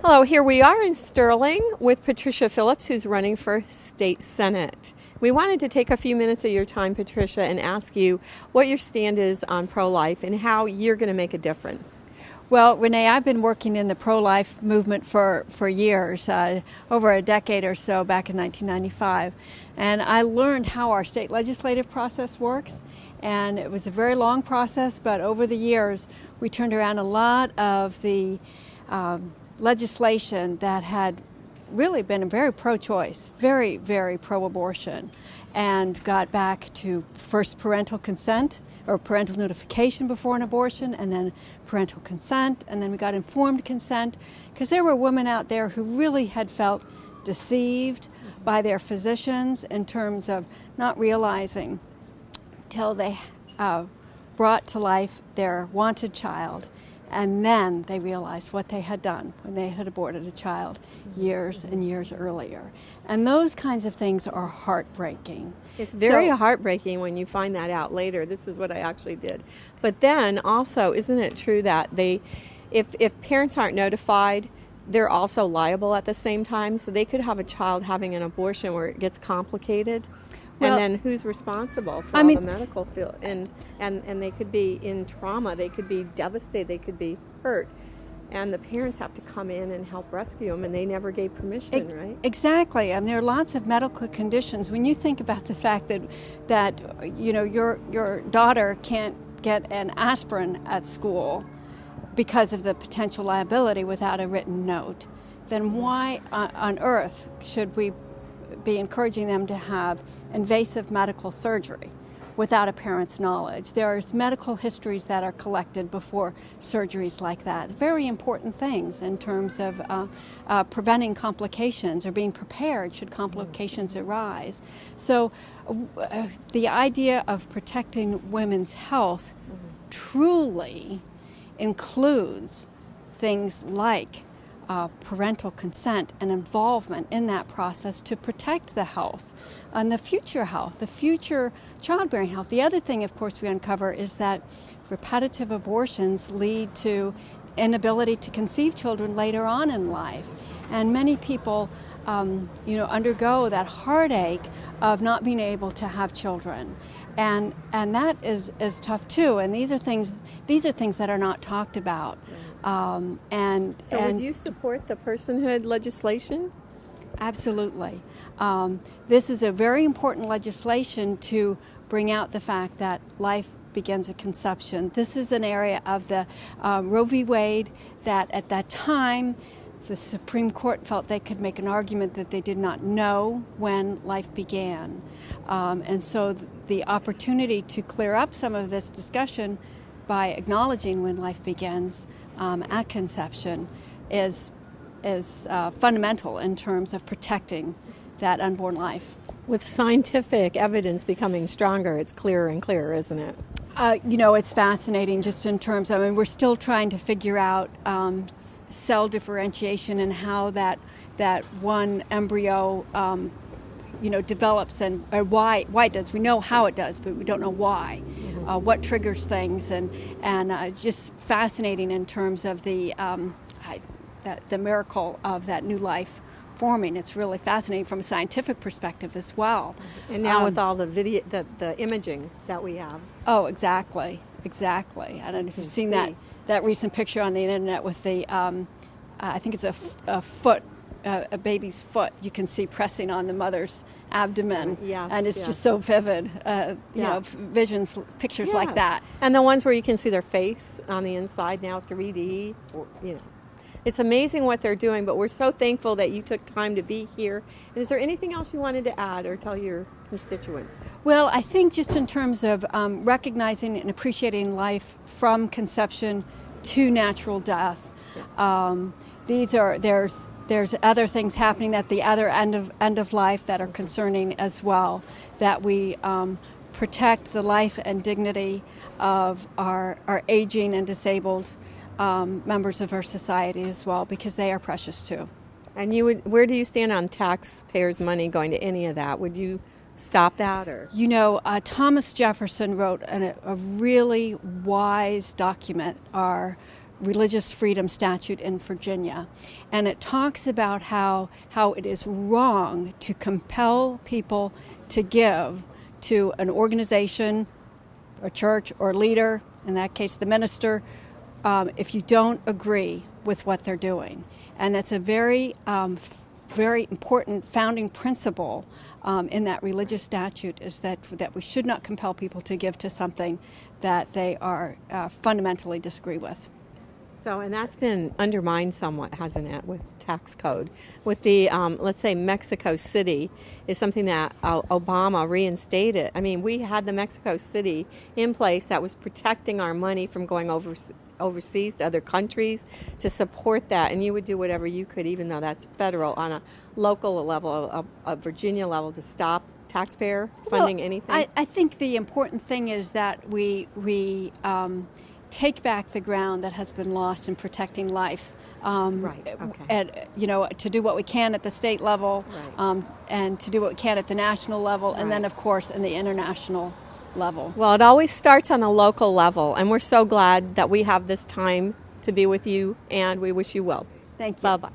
Hello, here we are in Sterling with Patricia Phillips, who's running for State Senate. We wanted to take a few minutes of your time, Patricia, and ask you what your stand is on pro-life and how you're going to make a difference. Well, Renee, I've been working in the pro-life movement for years, over a decade or so, back in 1995. And I learned how our state legislative process works. And it was a very long process, but over the years, we turned around a lot of the legislation that had really been very pro-choice, very, very pro-abortion, and got back to first parental consent or parental notification before an abortion, and then parental consent, and then we got informed consent, because there were women out there who really had felt deceived by their physicians in terms of not realizing till they brought to life their wanted child, and then they realized what they had done when they had aborted a child years and years earlier. And those kinds of things are heartbreaking. It's very heartbreaking when you find that out later. This is what I actually did. But then also, isn't it true that if parents aren't notified, they're also liable at the same time? So they could have a child having an abortion where it gets complicated. And then who's responsible for all the medical field? And they could be in trauma, they could be devastated, they could be hurt. And the parents have to come in and help rescue them, and they never gave permission, right? Exactly, and there are lots of medical conditions. When you think about the fact that your daughter can't get an aspirin at school because of the potential liability without a written note, then why on earth should we be encouraging them to have invasive medical surgery without a parent's knowledge? There are medical histories that are collected before surgeries like that. Very important things in terms of preventing complications or being prepared should complications arise. So the idea of protecting women's health truly includes things like parental consent and involvement in that process to protect the health and the future childbearing health. The other thing, of course, we uncover is that repetitive abortions lead to inability to conceive children later on in life. And many people undergo that heartache of not being able to have children. And that is tough too. And these are things that are not talked about. Would you support the personhood legislation? Absolutely. This is a very important legislation to bring out the fact that life begins at conception. This is an area of the Roe v. Wade that at that time the Supreme Court felt they could make an argument that they did not know when life began. And so the opportunity to clear up some of this discussion by acknowledging when life begins at conception is fundamental in terms of protecting that unborn life. With scientific evidence becoming stronger, it's clearer and clearer, isn't it? It's fascinating just in terms of, we're still trying to figure out cell differentiation and how that one embryo develops and why it does. We know how it does, but we don't know why. What triggers things, and just fascinating in terms of the miracle of that new life forming. It's really fascinating from a scientific perspective as well. And now with all the video, the imaging that we have. Oh, exactly. I don't know if you've seen that recent picture on the internet with the, I think it's a foot, a baby's foot. You can see pressing on the mother's abdomen, and it's just so vivid. Visions, pictures like that. And the ones where you can see their face on the inside now, 3D. It's amazing what they're doing, but we're so thankful that you took time to be here. And is there anything else you wanted to add or tell your constituents? Well, I think just in terms of recognizing and appreciating life from conception to natural death, there's other things happening at the other end of life that are concerning as well, that we protect the life and dignity of our aging and disabled members of our society as well, because they are precious too. And where do you stand on taxpayers' money going to any of that? Would you stop that, or? Thomas Jefferson wrote a really wise document, our religious freedom statute in Virginia, and it talks about how it is wrong to compel people to give to an organization, a church, or leader, in that case the minister, if you don't agree with what they're doing. And that's a very important founding principle in that religious statute, is that we should not compel people to give to something that they are fundamentally disagree with. So, and that's been undermined somewhat, hasn't it, with tax code? With the, let's say, Mexico City is something that Obama reinstated. I mean, we had the Mexico City in place that was protecting our money from going overseas to other countries to support that. And you would do whatever you could, even though that's federal, on a local level, a Virginia level, to stop taxpayer funding anything. I think the important thing is that we take back the ground that has been lost in protecting life, Right. Okay. and to do what we can at the state level, Right. and to do what we can at the national level, and then Right. of course in the international level. Well, it always starts on the local level, and we're so glad that we have this time to be with you, and we wish you well. Thank you. Bye-bye.